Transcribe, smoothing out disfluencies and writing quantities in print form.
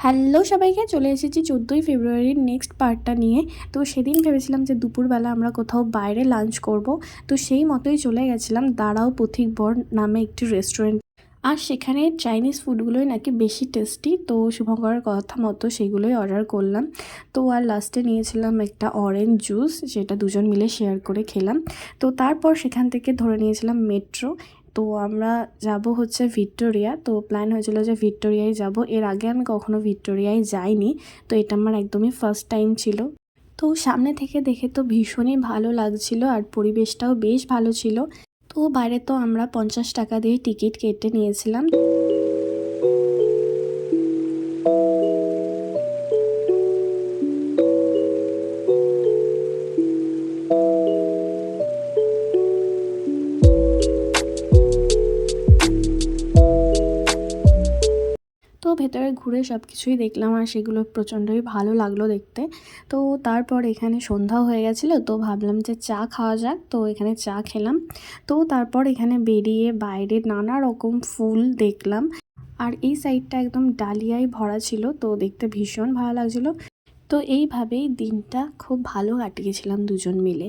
Hello সবাইকে, চলে এসেছি 14ই ফেব্রুয়ারির নেক্সট পার্টটা নিয়ে। তো সেদিন ভেবেছিলাম যে দুপুরবেলা আমরা কোথাও বাইরে লাঞ্চ করব। তো সেই মতোই চলে গেছিলাম দাঁড়াও পথিক বর নামে একটি রেস্টুরেন্ট। আর সেখানে চাইনিজ ফুডগুলোই নাকি বেশি টেস্টি, তো শুভঙ্করের কথা মতো সেগুলোই অর্ডার করলাম। তো আর লাস্টে নিয়েছিলাম একটা অরেঞ্জ জুস, যেটা দুজন মিলে শেয়ার করে খেলাম। তো তারপর সেখান থেকে ধরে নিয়েছিলাম মেট্রো। তো আমরা যাব হচ্ছে ভিক্টোরিয়া। তো প্ল্যান হয়েছিল যে ভিক্টোরিয়ায় যাব, এর আগে আমি কখনো ভিক্টোরিয়ায় যাইনি। তো এটা আমার একদমই ফার্স্ট টাইম ছিল। তো সামনে থেকে দেখে তো ভীষণই ভালো লাগছিল, আর পরিবেশটাও বেশ ভালো ছিল। তো বাইরে তো আমরা 50 টাকা দিয়ে টিকিট কেটে নিয়েছিলাম। তো ভেতরে ঘুরে সব কিছুই দেখলাম, আর সেগুলো প্রচণ্ডই ভালো লাগলো দেখতে। তো তারপর এখানে সন্ধ্যাও হয়ে গেছিলো, তো ভাবলাম যে চা খাওয়া যাক। তো এখানে চা খেলাম। তো তারপর এখানে বেরিয়ে বাইরে নানা রকম ফুল দেখলাম, আর এই সাইডটা একদম ডালিয়ায় ভরা ছিল, তো দেখতে ভীষণ ভালো লাগছিলো। তো এইভাবেই দিনটা খুব ভালো কাটিয়েছিলাম দুজন মিলে।